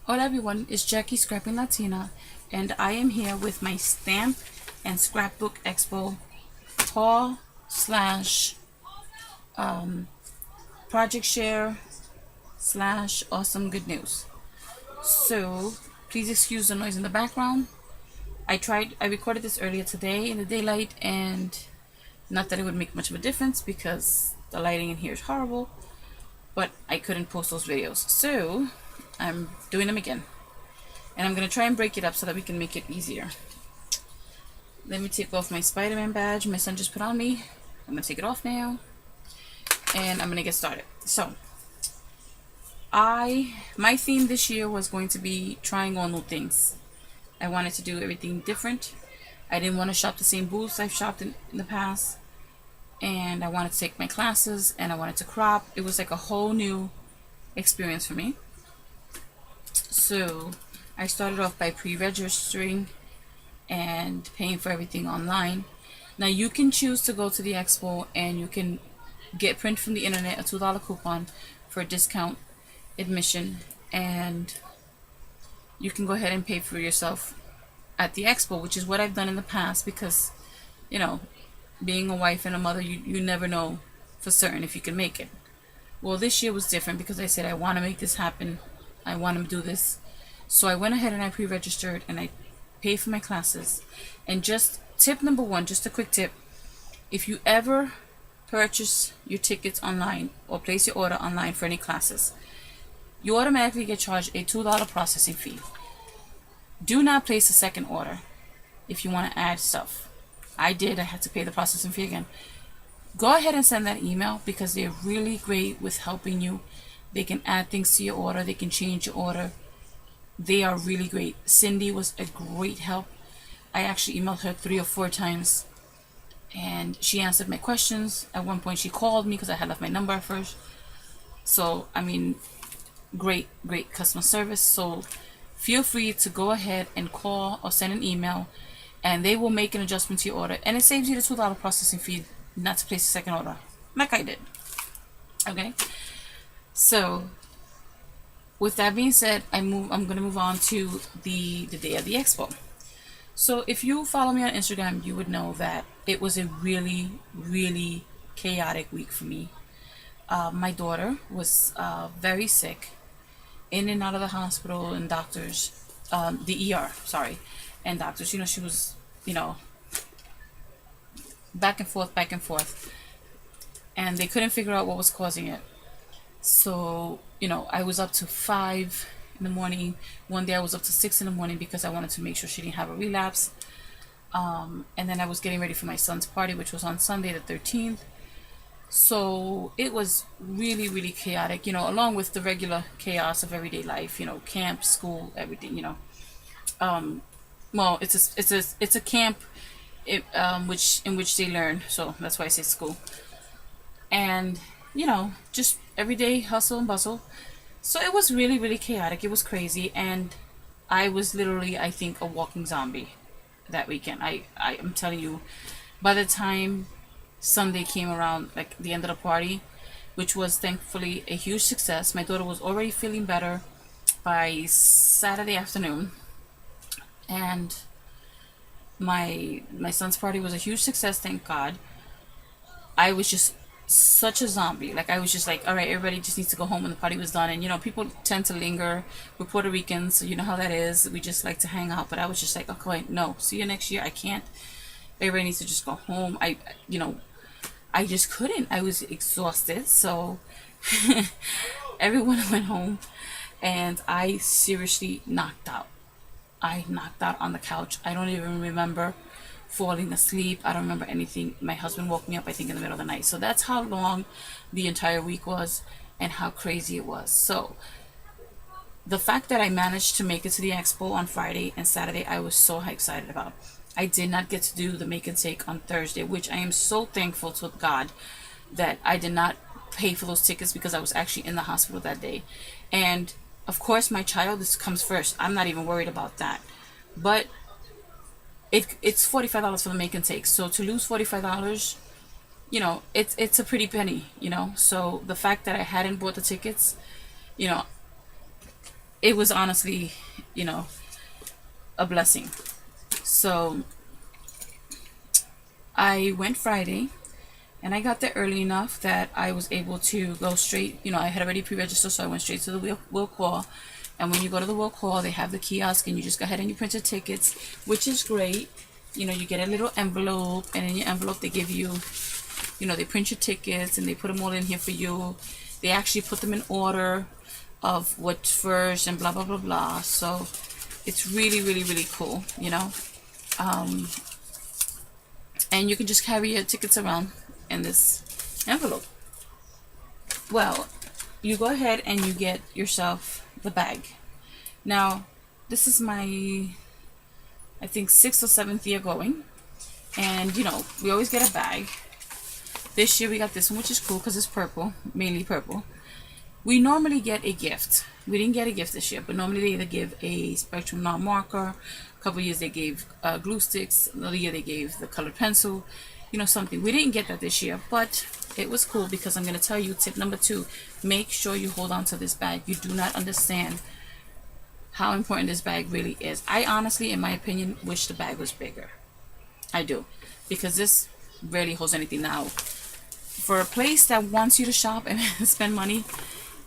Hola everyone, it's Jackie Scrapping Latina, and I am here with my Stamp and Scrapbook Expo haul slash project share slash awesome good news. So please excuse the noise in the background. I recorded this earlier today in the daylight, and not that it would make much of a difference because the lighting in here is horrible, but I couldn't post those videos. So I'm doing them again. And I'm going to try and break it up so that we can make it easier. Let me take off my Spider-Man badge my son just put on me. I'm going to take it off now. And I'm going to get started. So, my theme this year was going to be trying on new things. I wanted to do everything different. I didn't want to shop the same booths I've shopped in the past. And I wanted to take my classes and I wanted to crop. It was like a whole new experience for me. So, I started off by pre-registering and paying for everything online. Now you can choose to go to the expo and you can get print from the internet a $2 coupon for a discount admission, and you can go ahead and pay for yourself at the expo, which is what I've done in the past because, you know, being a wife and a mother, you never know for certain if you can make it. Well, this year was different because I said I want to make this happen. I want to do this. So I went ahead and I pre-registered and I paid for my classes. And just tip number one, just a quick tip. If you ever purchase your tickets online or place your order online for any classes, you automatically get charged a $2 processing fee. Do not place a second order if you want to add stuff. I did. I had to pay the processing fee again. Go ahead and send that email because they're really great with helping you. They can add things to your order. They can change your order. They are really great. Cindy was a great help. I actually emailed her 3 or 4 times and she answered my questions. At one point she called me because I had left my number first. So, I mean, great customer service. So feel free to go ahead and call or send an email and they will make an adjustment to your order. And it saves you the $2 processing fee not to place a second order, like I did. Okay? So, with that being said, I'm going to move on to the day of the expo. So if you follow me on Instagram, you would know that it was a really chaotic week for me. My daughter was very sick, in and out of the hospital, and doctors, the ER, sorry, and doctors. You know, she was, back and forth, and they couldn't figure out what was causing it. So, I was up to 5 in the morning. One day I was up to 6 in the morning because I wanted to make sure she didn't have a relapse. And then I was getting ready for my son's party, which was on Sunday the 13th. So it was really chaotic, along with the regular chaos of everyday life, camp, school, everything, well, it's a camp, in which they learn. So that's why I say school. And just everyday hustle and bustle. So it was really chaotic. It was crazy, and I was literally, I think, a walking zombie that weekend. I am telling you, by the time Sunday came around, like the end of the party, which was thankfully a huge success, my daughter was already feeling better by Saturday afternoon, and my son's party was a huge success, thank God. I was just such a zombie. Like, I was just like, all right, everybody just needs to go home when the party was done. And people tend to linger. We're Puerto Ricans, so you know how that is. We just like to hang out. But I was just like, okay, no, see you next year. I can't. Everybody needs to just go home. I just couldn't. I was exhausted. So everyone went home, and I seriously knocked out. I knocked out on the couch. I don't even remember falling asleep. I don't remember anything. My husband woke me up, I think, in the middle of the night. So that's how long the entire week was and how crazy it was. So the fact that I managed to make it to the expo on Friday and Saturday, I was so excited about. I did not get to do the make and take on Thursday, which I am so thankful to God that I did not pay for those tickets because I was actually in the hospital that day. And of course my child comes first. I'm not even worried about that. But it's $45 for the make and take. So to lose $45, it's a pretty penny, So the fact that I hadn't bought the tickets, it was honestly, a blessing. So I went Friday, and I got there early enough that I was able to go straight. I had already pre-registered, so I went straight to the will call. And when you go to the will call, they have the kiosk, and you just go ahead and you print your tickets, which is great. You get a little envelope, and in your envelope they give you, they print your tickets and they put them all in here for you. They actually put them in order of what's first and blah blah blah blah. So it's really really really cool, and you can just carry your tickets around in this envelope. Well, you go ahead and you get yourself the bag. Now, this is my, I think, 6th or 7th year going, and we always get a bag. This year we got this one, which is cool because it's purple, mainly purple. We normally get a gift. We didn't get a gift this year, but normally they either give a Spectrum non-marker. A couple of years they gave glue sticks. Another year they gave the colored pencil. Something. We didn't get that this year, but it was cool because I'm going to tell you, tip number 2, make sure you hold on to this bag. You do not understand how important this bag really is. I honestly, in my opinion, wish the bag was bigger. I do, because this rarely holds anything. Now, for a place that wants you to shop and spend money,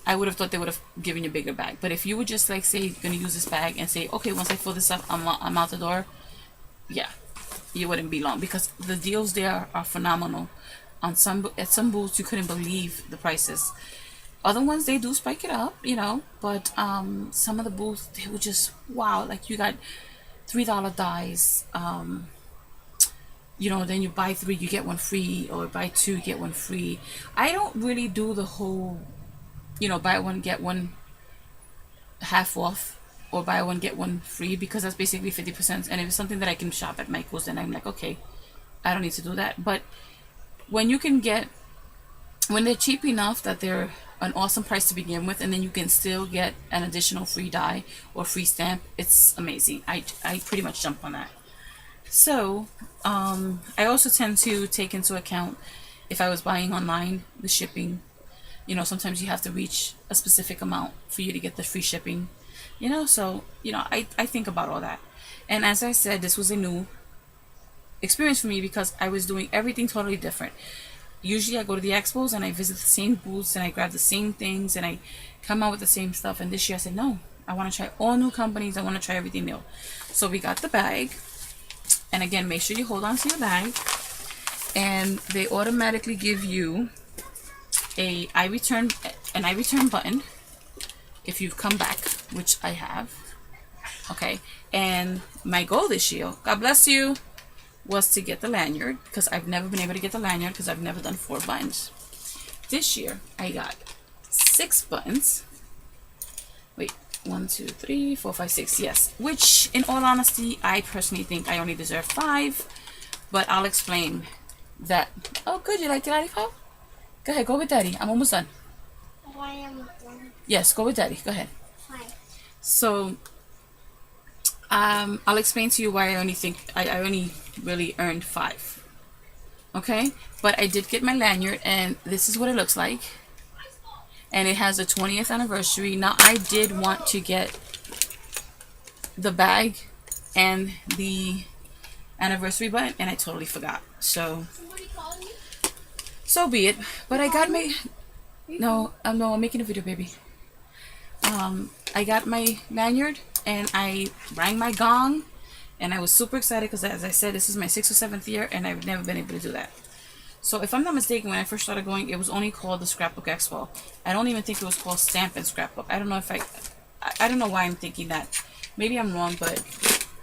I would have thought they would have given you a bigger bag. But if you would just say you're going to use this bag and say, okay, once I fill this up, I'm out the door, yeah, you wouldn't be long, because the deals there are phenomenal. At some booths you couldn't believe the prices. Other ones they do spike it up, but some of the booths they were just wow. Like you got $3 dies. Then you buy 3 you get 1 free, or buy 2 you get 1 free. I don't really do the whole buy 1 get 1 half off, or buy 1 get 1 free, because that's basically 50%. And if it's something that I can shop at Michael's, then I'm like, okay, I don't need to do that. But when they're cheap enough that they're an awesome price to begin with, and then you can still get an additional free die or free stamp, it's amazing. I pretty much jump on that. So I also tend to take into account, if I was buying online, the shipping. Sometimes you have to reach a specific amount for you to get the free shipping. So I think about all that. And as I said, this was a new experience for me because I was doing everything totally different. Usually I go to the expos and I visit the same booths and I grab the same things and I come out with the same stuff. And this year I said, no, I want to try all new companies. I want to try everything new. So we got the bag. And again, make sure you hold on to your bag. And they automatically give you an I return button if you've come back, which I have. Okay. And my goal this year, God bless you, was to get the lanyard, because I've never been able to get the lanyard because I've never done 4 buttons. This year I got 6 buttons. Wait, 1 2 3 4 5 6, yes, which in all honesty I personally think I only deserve 5, but I'll explain that. Oh good, you like the lollipop? Go ahead, go with daddy. I'm almost done. Why am I done? Yes, go with daddy, go ahead. Why? So I'll explain to you why I only really earned 5. Okay, but I did get my lanyard, and this is what it looks like, and it has a 20th anniversary. Now I did want to get the bag and the anniversary button, and I totally forgot, so be it. But I got my no, I'm making a video, baby. I got my lanyard and I rang my gong, and I was super excited because, as I said, this is my 6th or 7th year and I've never been able to do that. So if I'm not mistaken, when I first started going, it was only called the Scrapbook Expo. I don't even think it was called Stamp and Scrapbook. I don't know if I don't know why I'm thinking that. Maybe I'm wrong, but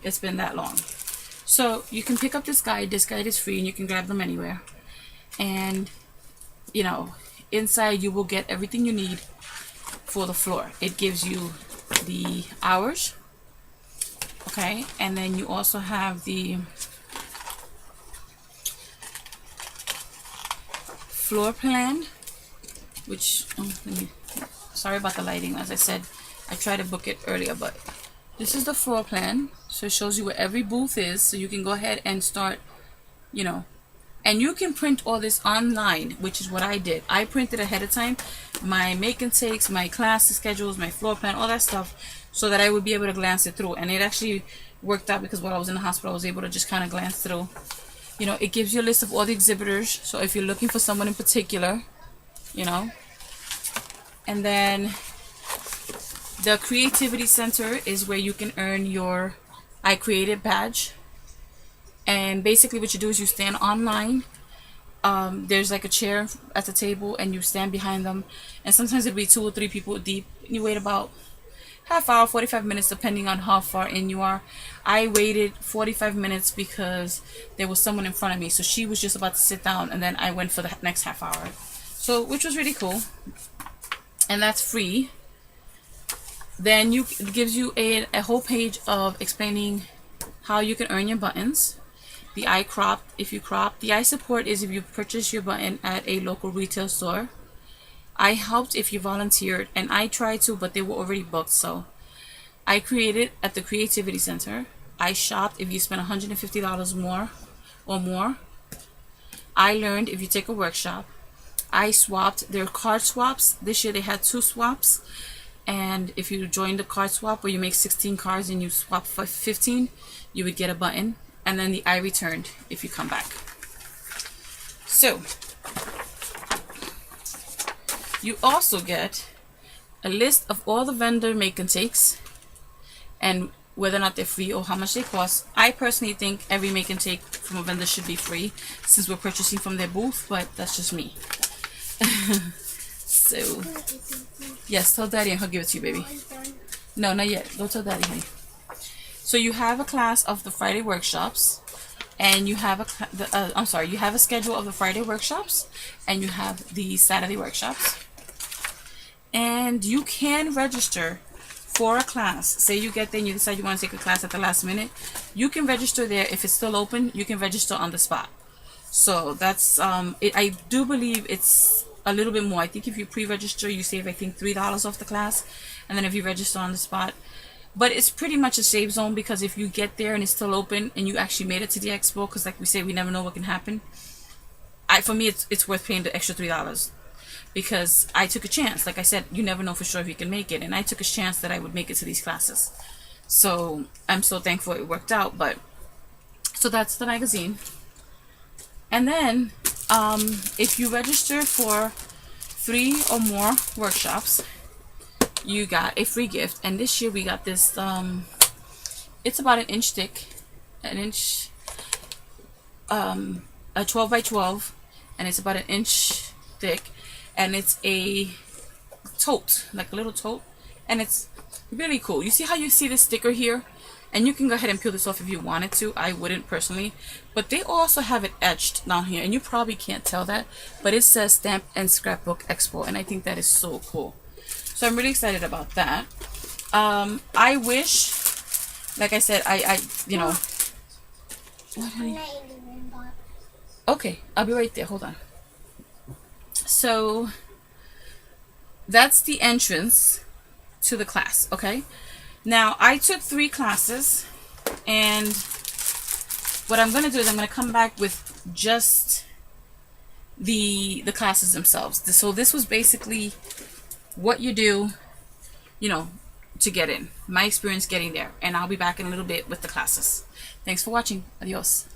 it's been that long. So you can pick up this guide. This guide is free and you can grab them anywhere. And inside you will get everything you need for the floor. It gives you the hours, okay, and then you also have the floor plan, which sorry about the lighting. As I said, I tried to book it earlier, but this is the floor plan. So it shows you where every booth is, so you can go ahead and start And you can print all this online, which is what I did. I printed ahead of time my make and takes, my class schedules, my floor plan, all that stuff, so that I would be able to glance it through. And it actually worked out because while I was in the hospital, I was able to just kind of glance through. You know, it gives you a list of all the exhibitors. So if you're looking for someone in particular, you know. And then the Creativity Center is where you can earn your I Created badge. And basically what you do is you stand online. There's like a chair at the table and you stand behind them. And sometimes it'll be 2 or 3 people deep. You wait about half hour, 45 minutes, depending on how far in you are. I waited 45 minutes because there was someone in front of me. So she was just about to sit down and then I went for the next half hour. So, which was really cool. And that's free. Then it gives you a whole page of explaining how you can earn your buttons. The I cropped, if you crop. The I support is if you purchase your button at a local retail store. I helped if you volunteered, and I tried to, but they were already booked. So I created at the Creativity Center. I shopped if you spend $150 more or more. I learned if you take a workshop. I swapped. There are card swaps. This year they had 2 swaps. And if you join the card swap where you make 16 cards and you swap for 15, you would get a button. And then the I returned if you come back. So you also get a list of all the vendor make and takes and whether or not they're free or how much they cost. I personally think every make and take from a vendor should be free since we're purchasing from their booth, but that's just me. So yes, tell Daddy and he'll give it to you, baby. No, not yet. Go tell Daddy, honey. So you have a class of the Friday workshops, and you have you have a schedule of the Friday workshops, and you have the Saturday workshops. And you can register for a class. Say you get there and you decide you want to take a class at the last minute. You can register there. If it's still open, you can register on the spot. So that's I do believe it's a little bit more. I think if you pre-register, you save I think $3 off the class, and then if you register on the spot. But it's pretty much a safe zone because if you get there and it's still open and you actually made it to the expo, because like we say, we never know what can happen. For me, it's worth paying the extra $3 because I took a chance. Like I said, you never know for sure if you can make it, and I took a chance that I would make it to these classes. So I'm so thankful it worked out. But so that's the magazine. And then if you register for 3 or more workshops, you got a free gift. And this year we got this it's about an inch thick, a 12 by 12, and it's about an inch thick, and it's a tote, like a little tote, and it's really cool. You see how you see this sticker here, and you can go ahead and peel this off if you wanted to. I wouldn't personally, but they also have it etched down here, and you probably can't tell that, but it says Stamp and Scrapbook Expo, and I think that is so cool. So I'm really excited about that. I wish, like I said, I you know. What, honey? Okay, I'll be right there. Hold on. So that's the entrance to the class. Okay. Now I took 3 classes, and what I'm gonna do is I'm gonna come back with just the classes themselves. So this was basically what you do, you know, to get in. My experience getting there. And I'll be back in a little bit with the classes. Thanks for watching. Adios.